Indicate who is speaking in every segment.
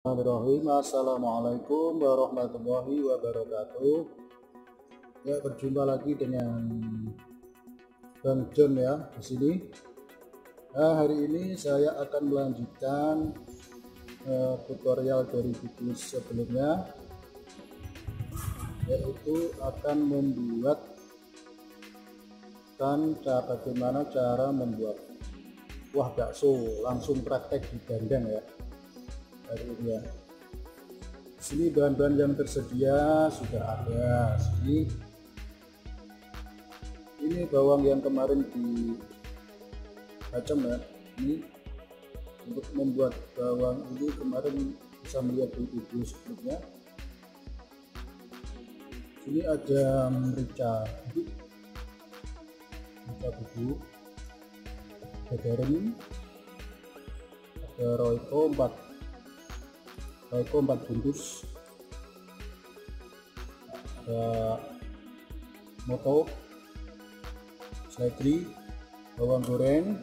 Speaker 1: Bismillahirrahmanirrahim. Assalamualaikum warahmatullahi wabarakatuh. Ya, berjumpa lagi dengan Bang John ya di sini. Nah, hari ini saya akan melanjutkan tutorial dari video sebelumnya, yaitu akan membuat bagaimana cara membuat kuah bakso langsung praktek didandang ya. Hari ini ya, sini bahan-bahan yang tersedia sudah ada. Ini bawang yang kemarin dibacem ya. Ini untuk membuat bawang ini kemarin bisa melihat di video sebelumnya. Sini ada merica bubuk, ada garam, ada roiko 4 bungkus, ada moto, seledri, bawang goreng.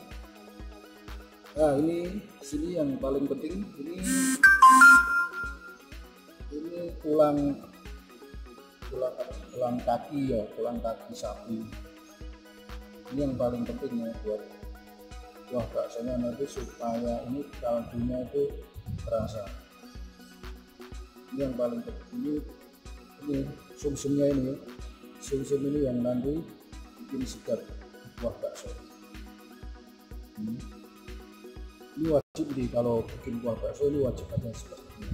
Speaker 1: Nah, ini sini yang paling penting, ini tulang kaki ya, tulang kaki sapi. Ini yang paling penting ya buat kuah baksonya nanti, supaya ini kaldunya itu terasa. Ini yang paling penting, ini sumsumnya ini ya. Sumsum ini yang nanti bikin sedap kuah bakso. Ini wajib nih, kalau bikin kuah bakso ini wajib ada seperti ini.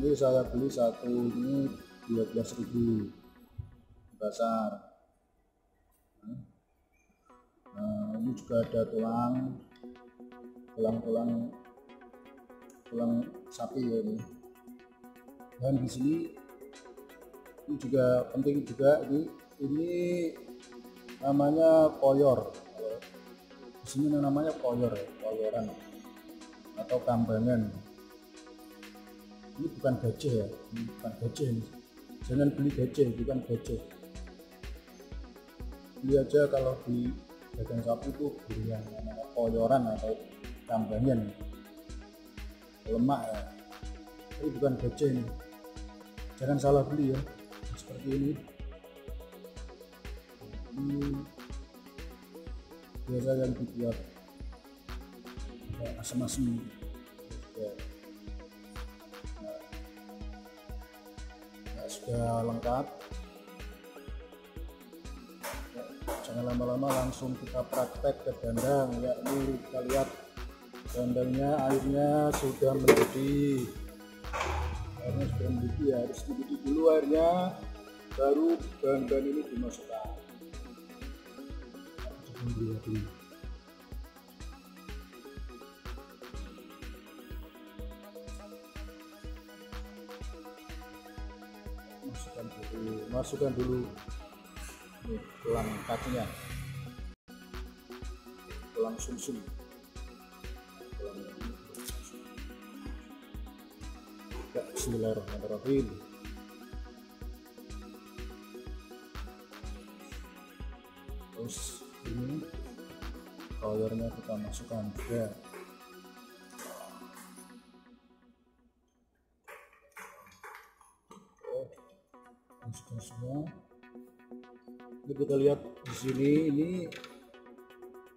Speaker 1: Ini saya beli satu ini 12.000 besar. Nah, ini juga ada tulang sapi ya ini. Dan di sini ini juga penting juga, ini namanya koyor. Di sini namanya koyor, koyoran atau kambangan. Ini bukan gajah ya, ini bukan gajah ini. Jangan beli gajah, bukan gajah. Beli aja kalau di Pedagang sapi itu beli yang namanya koyoran atau kambangan. Lemak ya, ini bukan gajah ini, jangan salah beli ya. Seperti ini biasa yang dibuat asam-asam ya. Nah, sudah lengkap ya, jangan lama-lama, langsung kita praktek ke dandang ya. Ini kita lihat dandangnya, airnya sudah mendidih, ya, harus dididih dulu airnya, baru bahan-bahan ini dimasukkan. Masukkan dulu nih, tulang kakinya, tulang sumsum. Bismillahirrahmanirrahim. Terus ini koyornya kita masukkan juga. Masukkan semua. Ini kita lihat di sini, ini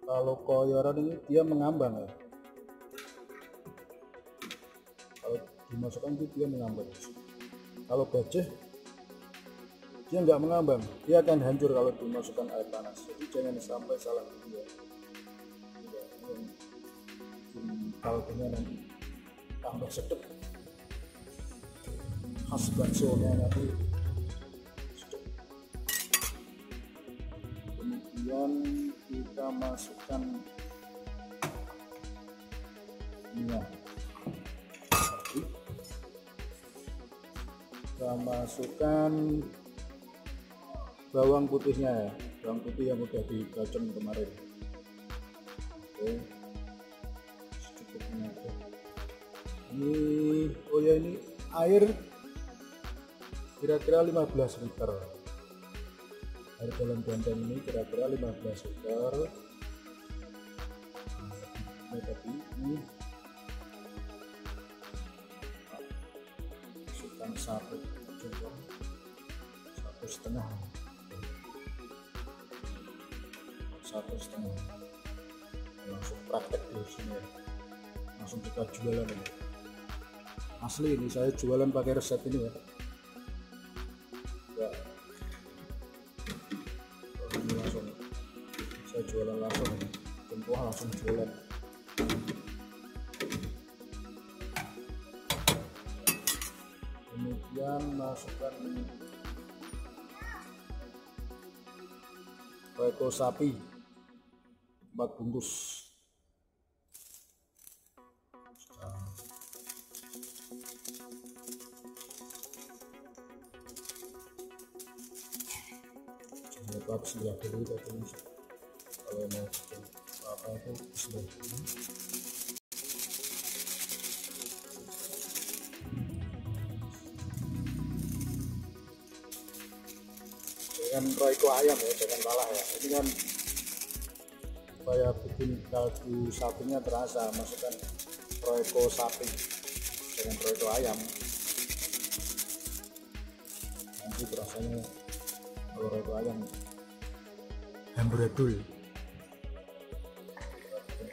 Speaker 1: kalau koyoran ini dia mengambang ya. Kalau dimasukkan itu dia mengambang. Kalau gajah dia nggak mengambang, dia akan hancur kalau dimasukkan air panas. Jadi jangan sampai salah ya. Kaldunya nanti tambah sedap, khas baksonya nanti sedap. Kemudian kita masukkan minyak, kita masukkan bawang putihnya ya, bawang putih yang udah dibacem kemarin. Oke, secukupnya aja. Ini oh ya, ini air kira-kira 15 liter. Air dalam dandang ini kira-kira 15 liter. Nah, tadi ini masukkan satu jempol, satu setengah, langsung praktek di sini ya, langsung kita jualan ini. Asli ini saya jualan pakai resep ini ya. Ya. Ini langsung saya jualan langsung ini. Kuah langsung jualan. Kemudian masukkan reko sapi 4 bungkus. Jangan bismillah dulu tadi kalau mau bikin apa itu bismillah dulu. Dengan roiko ayam ya, jangan kalah ya. Ini kan supaya bikin kaldu sapinya terasa, masukkan roiko sapi dengan roiko ayam. Nanti rasanya kalau roiko ayam amburadul.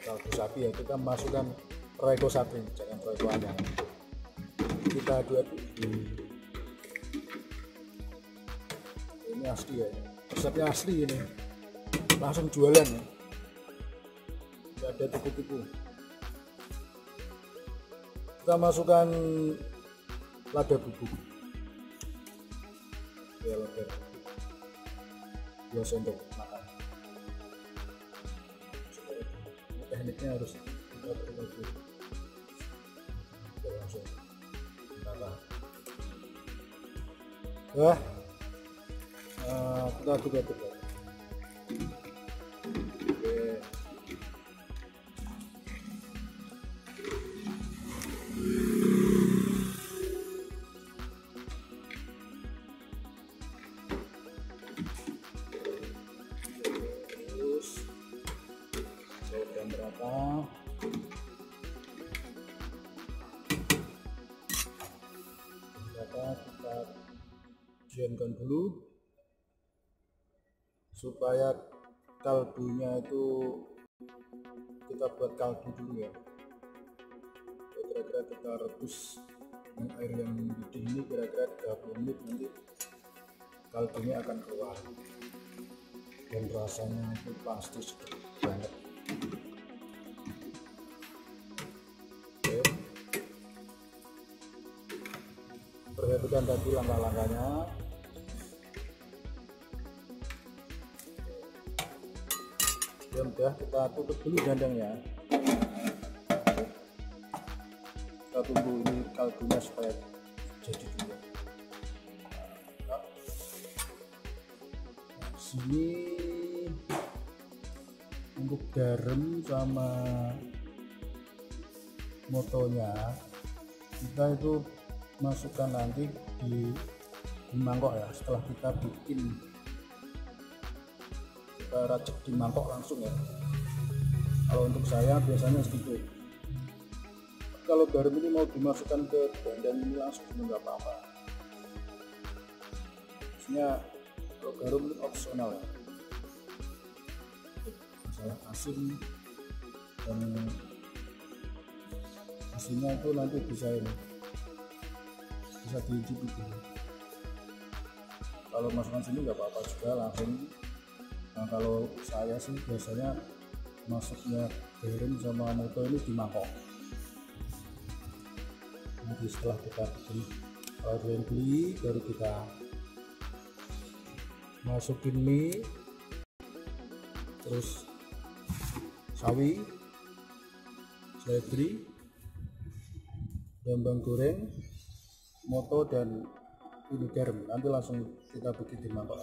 Speaker 1: Kaldu sapi ya kita masukkan roiko sapi, jangan roiko ayam. Kita aduk-aduk. Ini asli ya, resepnya asli ini, langsung jualan ya, tidak ada tipu-tipu. Kita masukkan lada bubuk ya, lada bubuk 2 sendok makan. Tekniknya harus kita berbagi, kita langsung kita aduk-aduk. Oke. Terus jam berapa? Kita diamkan dulu supaya kaldunya itu kita buat kaldu dulu ya. Kira-kira kita rebus dengan air yang mendidih ini kira-kira 30 menit, nanti kaldunya akan keluar dan rasanya itu pasti sedap banget. Oke, perhatikan tadi langkah-langkahnya. Ya udah, kita tutup dulu dandangnya. Kita tunggu ini kaldunya supaya jadi dulu. Nah, sini untuk garam sama motonya kita itu masukkan nanti di mangkok ya, setelah kita bikin, kita racik di mangkok langsung ya. Kalau untuk saya biasanya sedikit. Kalau garam ini mau dimasukkan ke dandang ini langsung juga nggak apa-apa. Maksudnya kalau garam ini opsional ya. Masalah asin dan asinnya itu nanti bisa diicip dulu. Kalau masukkan sini nggak apa-apa juga langsung. Nah kalau saya sih biasanya masuknya garam sama moto ini di mangkok. Nanti setelah kita bikin beli baru kita masukin mie, terus sawi, seledri, bawang goreng, moto dan ini garam. Nanti langsung kita bikin di mangkok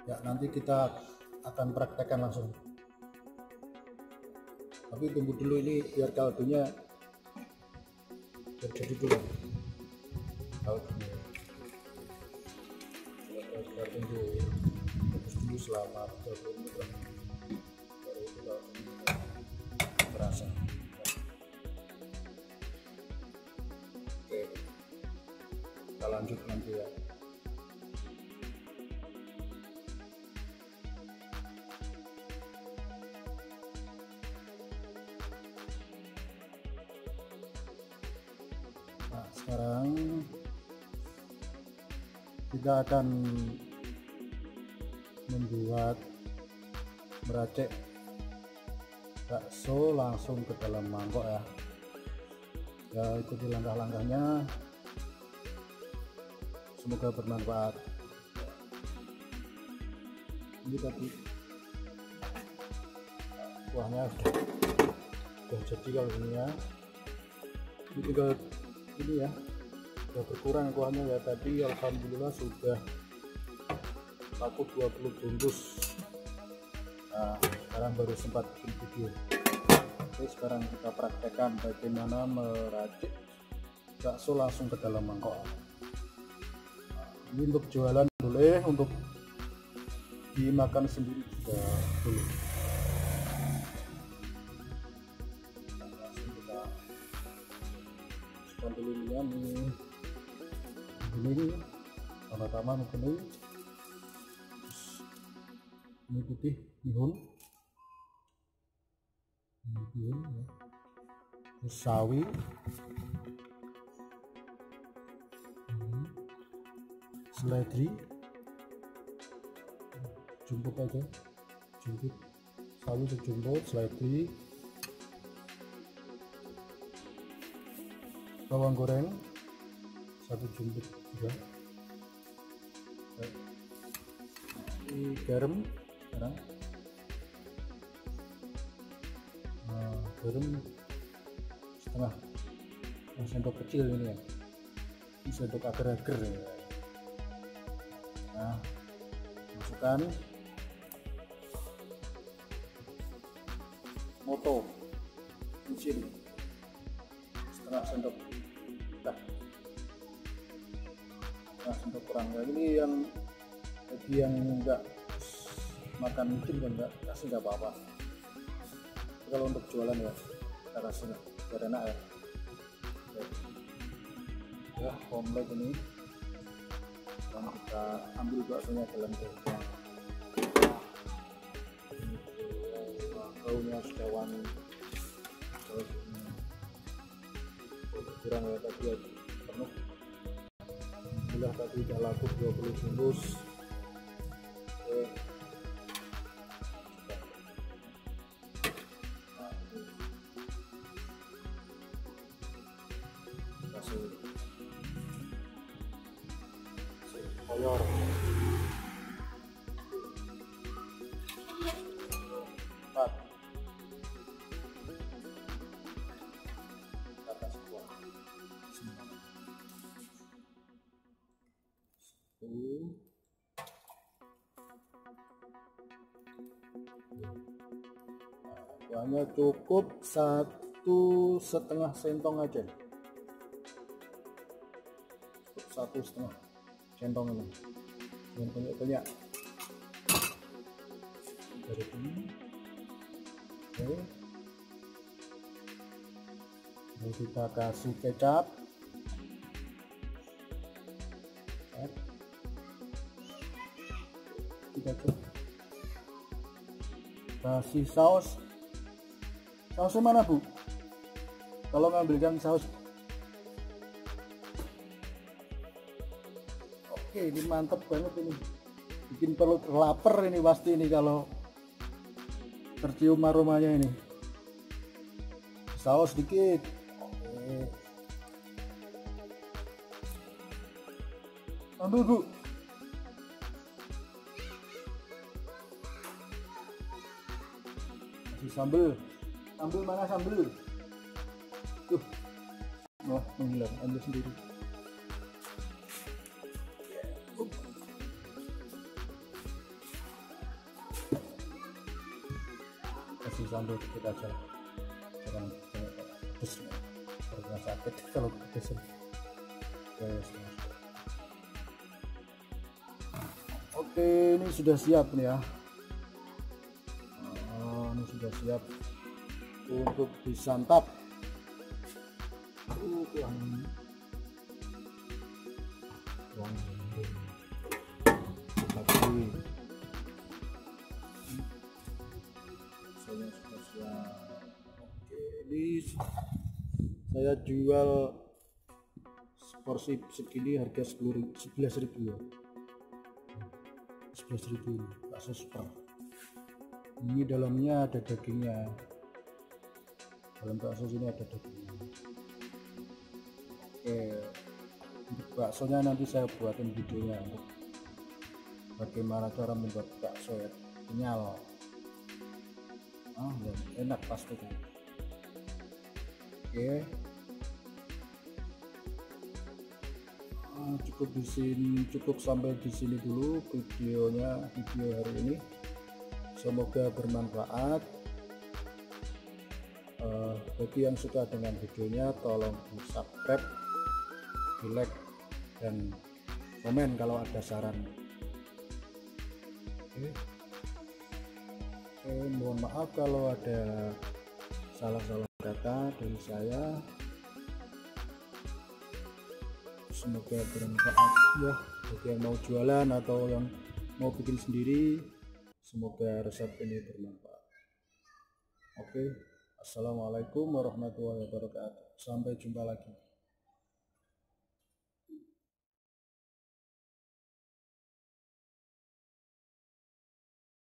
Speaker 1: ya, nanti kita akan praktekkan langsung. Tapi tunggu dulu ini biar kaldunya terjadi dulu. Kaldunya kita tunggu dulu selama 30 menit baru kita terasa. Oke, kita lanjut nanti ya. Nah, sekarang kita akan membuat meracik bakso langsung ke dalam mangkok ya. Ya, ikuti langkah-langkahnya, semoga bermanfaat. Ini tadi kuahnya sudah jadi kalau ini ya. Ini tinggal ini ya, sudah berkurang kuahnya ya. Tadi alhamdulillah sudah laku 20 bungkus. Nah, sekarang baru sempat bikin video. Oke, sekarang kita praktekkan bagaimana meracik bakso langsung ke dalam mangkok. Nah, ini untuk jualan boleh, untuk dimakan sendiri juga boleh. Nah, langsung kita masukkan dulu ini pertama mungkin ini putih bihun ya. Terus sawi, seledri, jumput aja, jumput sawi sejumput, seledri, bawang goreng 1 jumput juga, ini garam sekarang. Garam setengah sendok kecil ini ya, ini sendok agar-agar ya. Nah, masukkan moto micin setengah sendok, setengah sendok kurang ya. Ini yang bagi yang enggak makan micin kan enggak kasih enggak apa-apa. Kalau untuk jualan ya kita kasih biar enak ya. Oke. Ya, komplit ini. Sekarang kita ambil baksonya dalam bawang. Baunya sudah wangi. Terus ini kurang ya, tadi ya penuh. Alhamdulillah tadi udah laku 20 bungkus. Oke. Koyor, dapat, atas kuah, kuahnya cukup 1,5 sendok aja, 1,5 centong ini, yang banyak-banyak dari sini. Oke, lalu kita kasih kecap, kita kasih saus. Sausnya mana Bu? Kalau ngambilkan saus. Oke, ini mantep banget ini, bikin perut lapar ini pasti ini kalau tercium aromanya ini. Saus dikit. Oke, ambil Bu. Kasih sambal. Sambal mana sambal? Tuh, wah menghilang, ambil sendiri. Kasih sambal dikit aja, jangan pedes, perutnya sakit kalau pedes. Oke, ini sudah siap nih ya. Ini sudah siap untuk disantap. bawang lagi saya sudah siap. Oke, ini saya jual porsi segini harga 11.000 ya, 11.000 bakso super. Ini dalamnya ada dagingnya, dalam bakso sini ada dagingnya. Oke, untuk baksonya nanti saya buatin videonya untuk bagaimana cara membuat bakso ya, kenyal, ya, enak pasti kan. Oke, cukup di sini, cukup sampai di sini dulu video hari ini. Semoga bermanfaat. Bagi yang suka dengan videonya tolong di subscribe, di like, dan komen kalau ada saran. Oke, mohon maaf kalau ada salah-salah kata dari saya. Semoga bermanfaat ya bagi yang mau jualan atau yang mau bikin sendiri. Semoga resep ini bermanfaat. Oke, assalamualaikum warahmatullahi wabarakatuh. Sampai jumpa lagi.